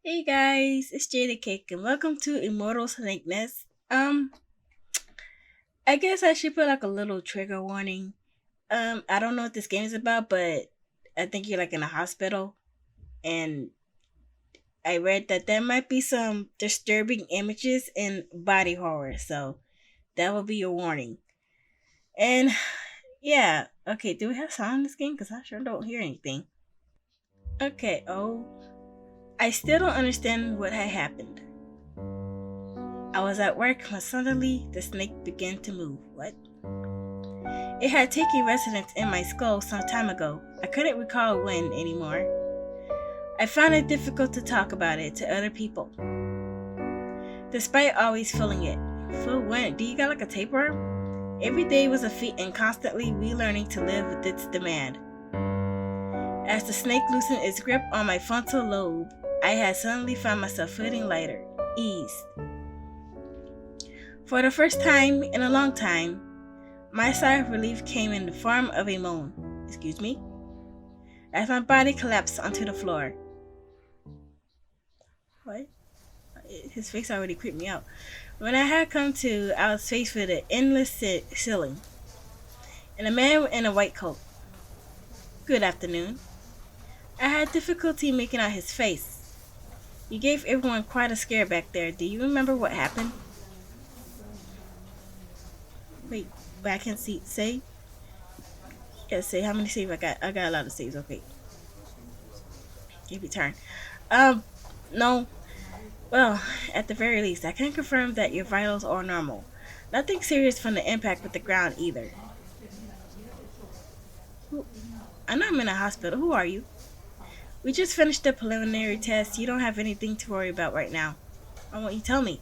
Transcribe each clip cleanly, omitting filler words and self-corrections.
Hey guys, it's Jada Cake and welcome to Immortal Snake Nest. I guess I should put like a little trigger warning. I don't know what this game is about, but I think you're like in a hospital and I read that there might be some disturbing images and body horror, so that will be your warning. And yeah, okay, do we have sound in this game? Because I sure don't hear anything. Okay, I still don't understand what had happened. I was at work when suddenly the snake began to move. What? It had taken residence in my skull some time ago. I couldn't recall when anymore. I found it difficult to talk about it to other people, despite always feeling it. Feel when? Do you got like a tapeworm? Every day was a feat and constantly relearning to live with its demand. As the snake loosened its grip on my frontal lobe, I had suddenly found myself feeling lighter, eased. For the first time in a long time, my sigh of relief came in the form of a moan. Excuse me? As my body collapsed onto the floor. What? His face already creeped me out. When I had come to, I was faced with an endless ceiling and a man in a white coat. Good afternoon. I had difficulty making out his face. You gave everyone quite a scare back there. Do you remember what happened? Wait, but I can't see. Say? Yeah, say how many saves I got. I got a lot of saves. Okay, give your turn. Um, no. Well, at the very least, I can confirm that your vitals are normal. Nothing serious from the impact with the ground either. Who? I know I'm in a hospital. Who are you? We just finished the preliminary test. You don't have anything to worry about right now. Why won't you tell me?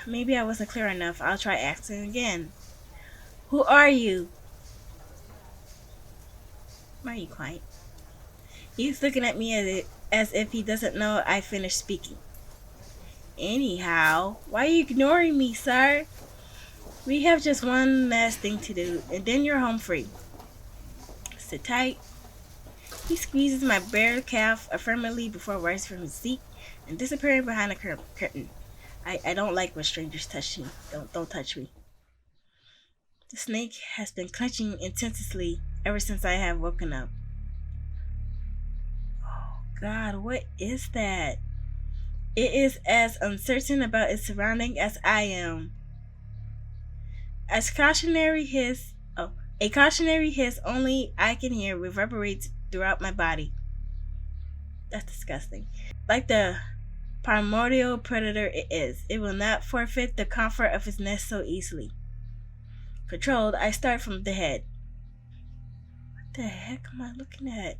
Maybe I wasn't clear enough. I'll try asking again. Who are you? Why are you quiet? He's looking at me as if he doesn't know I finished speaking. Anyhow, why are you ignoring me, sir? We have just one last thing to do, and then you're home free. Sit tight. He squeezes my bare calf affirmatively before rising from his seat and disappearing behind a curtain. I don't like when strangers touch me. Don't touch me. The snake has been clenching intensely ever since I have woken up. Oh God, what is that? It is as uncertain about its surrounding as I am. As cautionary hiss, oh, a cautionary hiss only I can hear reverberates throughout my body. That's disgusting. Like the primordial predator it is, it will not forfeit the comfort of its nest so easily. Controlled, I start from the head. What the heck am I looking at?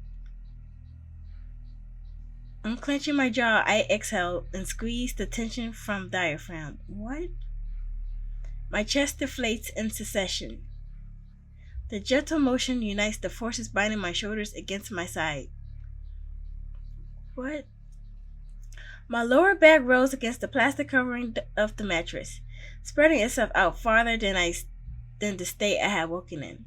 Unclenching my jaw, I exhale and squeeze the tension from diaphragm. What? My chest deflates in succession. The gentle motion unites the forces binding my shoulders against my side. What? My lower back rose against the plastic covering of the mattress, spreading itself out farther than the state I had woken in.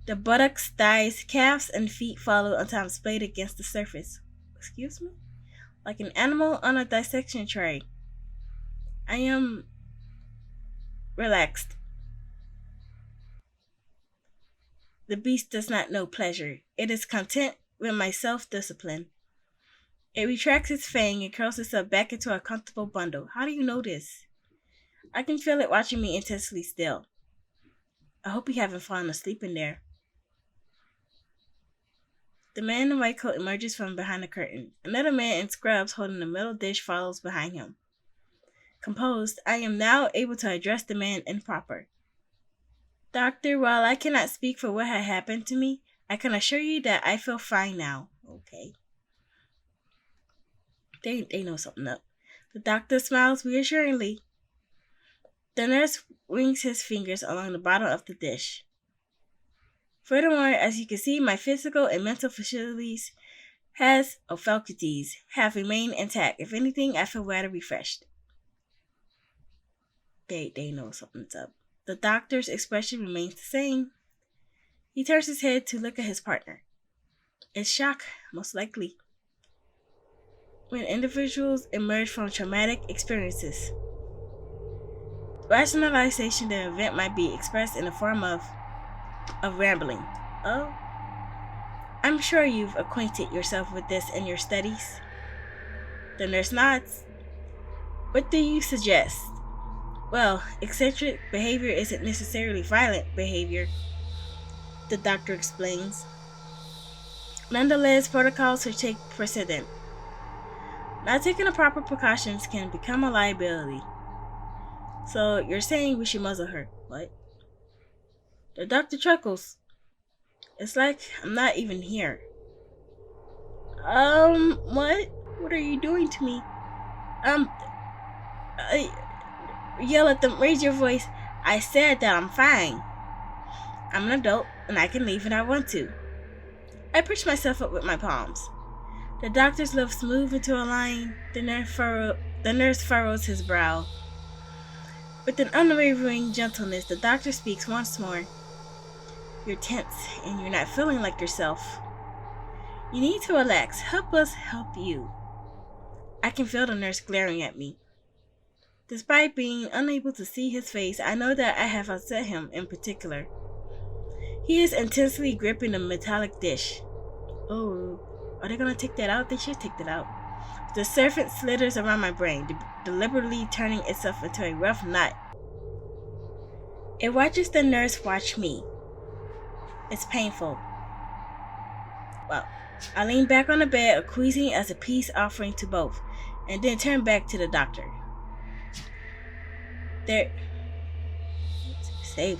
The buttocks, thighs, calves, and feet followed until I'm splayed against the surface. Excuse me? Like an animal on a dissection tray. I am relaxed. The beast does not know pleasure. It is content with my self discipline. It retracts its fang and curls itself back into a comfortable bundle. How do you know this? I can feel it watching me intensely still. I hope you haven't fallen asleep in there. The man in the white coat emerges from behind the curtain. Another man in scrubs holding the metal dish follows behind him. Composed, I am now able to address the man in proper. Doctor, while I cannot speak for what had happened to me, I can assure you that I feel fine now. Okay. They know something up. The doctor smiles reassuringly. The nurse wings his fingers along the bottom of the dish. Furthermore, as you can see, my physical and mental faculties have remained intact. If anything, I feel rather refreshed. They know something's up. The doctor's expression remains the same. He turns his head to look at his partner. It's shock, most likely. when individuals emerge from traumatic experiences. Rationalization of the event might be expressed in the form of rambling. Oh, I'm sure you've acquainted yourself with this in your studies. The nurse nods. What do you suggest? Well, eccentric behavior isn't necessarily violent behavior, the doctor explains. Nonetheless, protocols should take precedent. Not taking the proper precautions can become a liability. So you're saying we should muzzle her? What? The doctor chuckles. It's like I'm not even here. What? What are you doing to me? I yell at them, raise your voice. I said that I'm fine. I'm an adult and I can leave when I want to. I push myself up with my palms. The doctor's lips move into a line. The nurse furrows his brow. With an unwavering gentleness, the doctor speaks once more. You're tense and you're not feeling like yourself. You need to relax. Help us help you. I can feel the nurse glaring at me. Despite being unable to see his face, I know that I have upset him in particular. He is intensely gripping a metallic dish. Oh, are they gonna take that out? They should take that out. The serpent slithers around my brain, deliberately turning itself into a rough knot. It watches the nurse watch me. It's painful. Well, I lean back on the bed, acquiescing as a peace offering to both, and then turn back to the doctor. They're safe.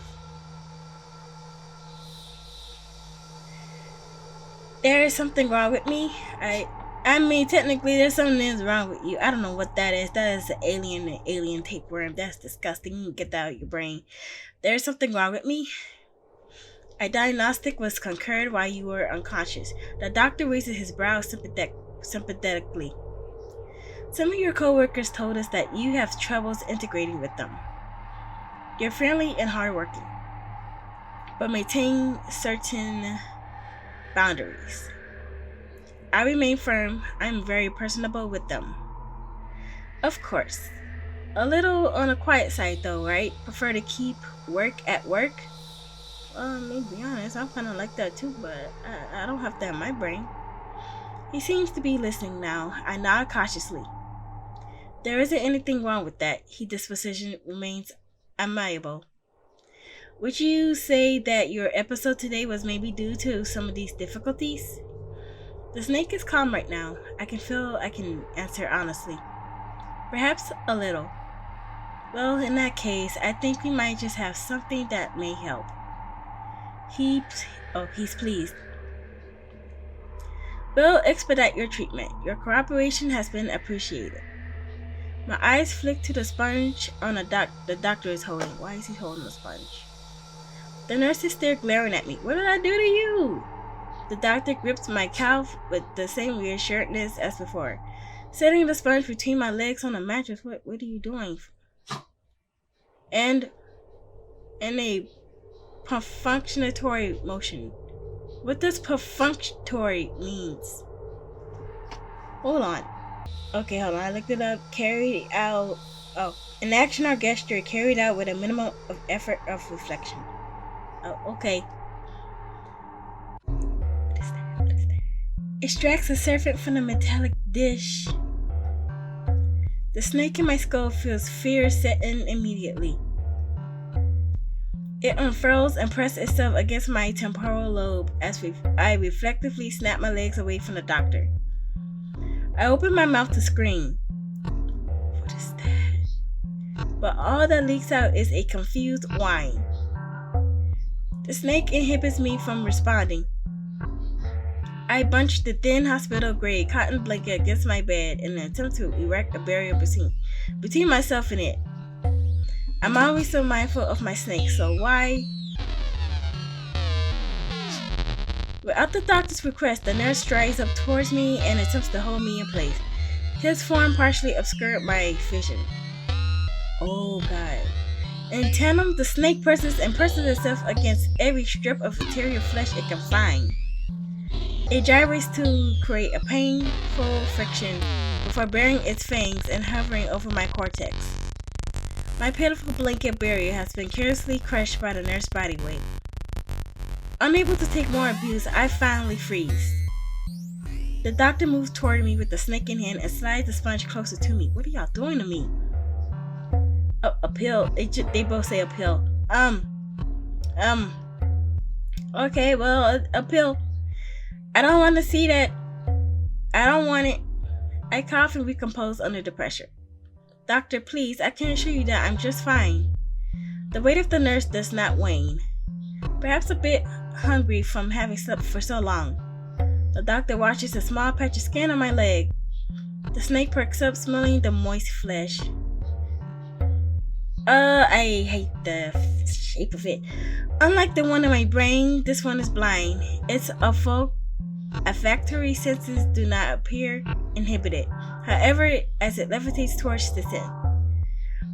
There is something wrong with me. I mean, technically, there's something wrong with you. I don't know what that is. That is an alien tapeworm. That's disgusting. You can get that out of your brain. There's something wrong with me. A diagnostic was concurred while you were unconscious. The doctor raises his brows sympathetically. Some of your coworkers told us that you have troubles integrating with them. You're friendly and hardworking, but maintain certain boundaries. I remain firm. I'm very personable with them. Of course. A little on the quiet side though, right? Prefer to keep work at work? Well, me to be honest, I'm kind of like that too, but I don't have that in my brain. He seems to be listening now. I nod cautiously. There isn't anything wrong with that. His disposition remains amiable. Would you say that your episode today was maybe due to some of these difficulties? The snake is calm right now. I can feel I can answer honestly. Perhaps a little. Well, in that case, I think we might just have something that may help. He's pleased. We'll expedite your treatment. Your cooperation has been appreciated. My eyes flick to the sponge on the doctor is holding. Why is he holding the sponge? The nurse is still glaring at me. What did I do to you? The doctor grips my calf with the same reassuredness as before. Setting the sponge between my legs on the mattress. What are you doing? And in a perfunctory motion. What does perfunctory means? Hold on. Okay, hold on. I looked it up. Carried out. Oh, an action or gesture carried out with a minimum of effort of reflection. Oh, okay. What is that? What is that? Extracts the serpent from the metallic dish. The snake in my skull feels fear set in immediately. It unfurls and presses itself against my temporal lobe as I reflectively snap my legs away from the doctor. I open my mouth to scream. What is that? But all that leaks out is a confused whine. The snake inhibits me from responding. I bunch the thin hospital-grade cotton blanket against my bed in an attempt to erect a barrier between myself and it. I'm always so mindful of my snake, so why? Without the doctor's request, the nurse strides up towards me and attempts to hold me in place. His form partially obscured my vision. Oh God. In tandem, the snake presses itself against every strip of interior flesh it can find. It gyrates to create a painful friction before burying its fangs and hovering over my cortex. My pitiful blanket barrier has been carelessly crushed by the nurse's body weight. Unable to take more abuse, I finally freeze. The doctor moves toward me with the snake in hand and slides the sponge closer to me. What are y'all doing to me? A pill. They both say a pill. Okay, well, a pill. I don't want to see that. I don't want it. I cough and recompose under the pressure. Doctor, please, I can assure you that I'm just fine. The weight of the nurse does not wane. Perhaps a bit hungry from having slept for so long. The doctor watches a small patch of skin on my leg. The snake perks up, smelling the moist flesh. I hate the shape of it. Unlike the one in my brain, this one is blind. Its olfactory senses do not appear inhibited. However, as it levitates towards the scent,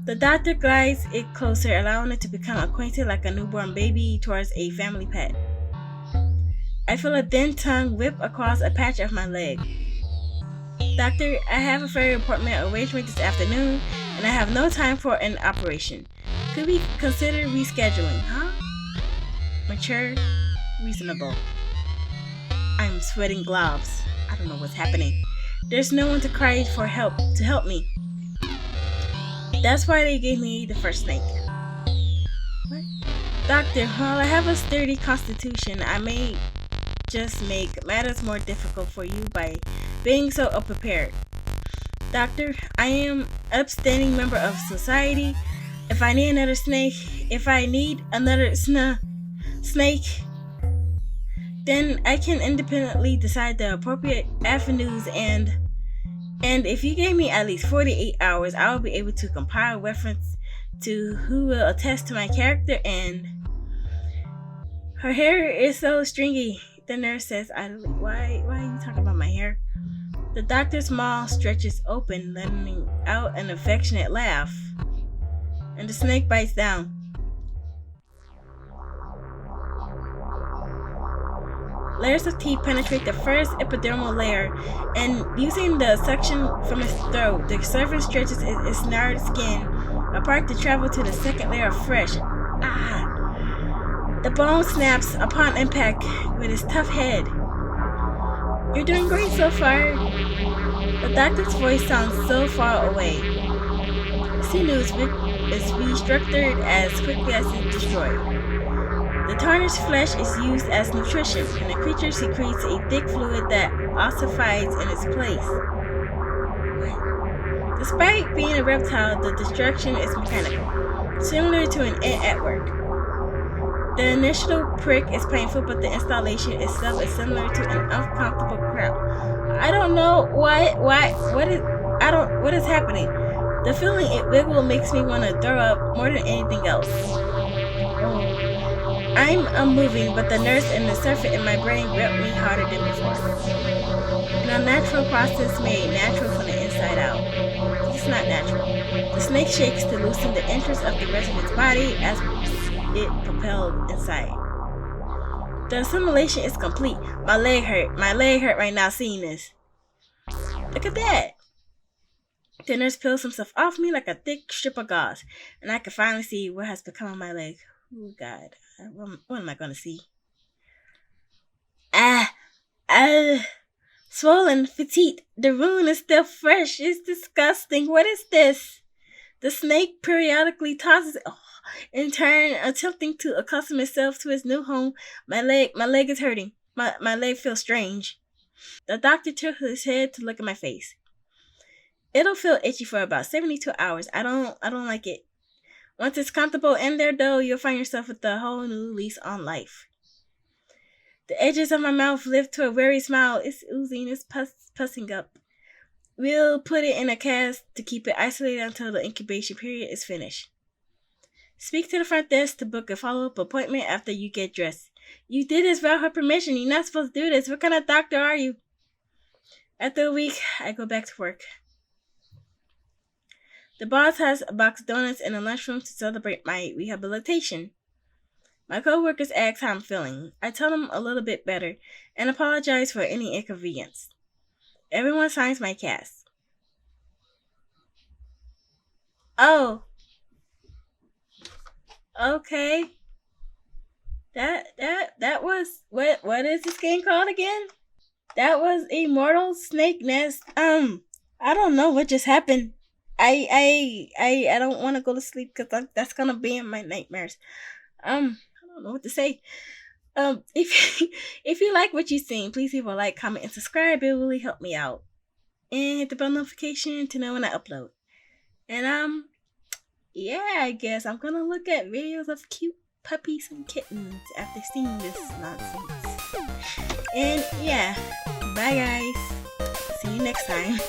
the doctor glides it closer, allowing it to become acquainted like a newborn baby towards a family pet. I feel a thin tongue whip across a patch of my leg. Doctor, I have a very important arrangement this afternoon, and I have no time for an operation. Could we consider rescheduling, huh? Mature, reasonable. I'm sweating globs. I don't know what's happening. There's no one to cry for help to help me. That's why they gave me the first snake. What? Doctor, while I have a sturdy constitution, I may just make matters more difficult for you by being so unprepared. Doctor, I am an upstanding member of society. If I need another snake, then I can independently decide the appropriate avenues and if you gave me at least 48 hours, I will be able to compile reference to who will attest to my character and her hair is so stringy. The nurse says idly, why are you talking about my hair? The doctor's mouth stretches open, letting out an affectionate laugh. And the snake bites down. Layers of teeth penetrate the first epidermal layer, and using the suction from its throat, the servant stretches its gnarled skin apart to travel to the second layer of flesh. The bone snaps upon impact with its tough head. You're doing great so far. The doctor's voice sounds so far away. Sinew is restructured as quickly as it's destroyed. The tarnished flesh is used as nutrition, and the creature secretes a thick fluid that ossifies in its place. Despite being a reptile, the destruction is mechanical, similar to an ant at work. The initial prick is painful, but the installation itself is similar to an uncomfortable cramp. I don't know what is happening. The feeling it wiggle makes me want to throw up more than anything else. I'm unmoving, but the nurse and the surfeit in my brain grip me harder than before. An unnatural process made natural from the inside out. It's not natural. The snake shakes to loosen the entrance of the rest of its body as it propelled inside. The assimilation is complete. My leg hurt. My leg hurt right now seeing this. Look at that. The nurse peels himself off me like a thick strip of gauze, and I can finally see what has become of my leg. Oh God, what am I gonna see? Swollen, fatigued. The wound is still fresh. It's disgusting. What is this? The snake periodically tosses it. In turn, attempting to accustom itself to its new home. My leg is hurting. My leg feels strange. The doctor took his head to look at my face. It'll feel itchy for about 72 hours. I don't like it. Once it's comfortable in there, though, you'll find yourself with a whole new lease on life. The edges of my mouth lift to a weary smile. It's oozing. It's pussing up. We'll put it in a cast to keep it isolated until the incubation period is finished. Speak to the front desk to book a follow-up appointment after you get dressed. You did this without her permission. You're not supposed to do this. What kind of doctor are you? After a week, I go back to work. The boss has a box of donuts in the lunchroom to celebrate my rehabilitation. My co-workers ask how I'm feeling. I tell them a little bit better and apologize for any inconvenience. Everyone signs my cast. Oh, okay. That was what is this game called again? That was Immortal Snake Nest. I don't know what just happened. I don't want to go to sleep because that's gonna be in my nightmares. I don't know what to say. If if you like what you've seen, please leave a like, comment, and subscribe. It will really help me out. And hit the bell notification to know when I upload. And yeah, I guess I'm gonna look at videos of cute puppies and kittens after seeing this nonsense. And yeah, bye guys. See you next time.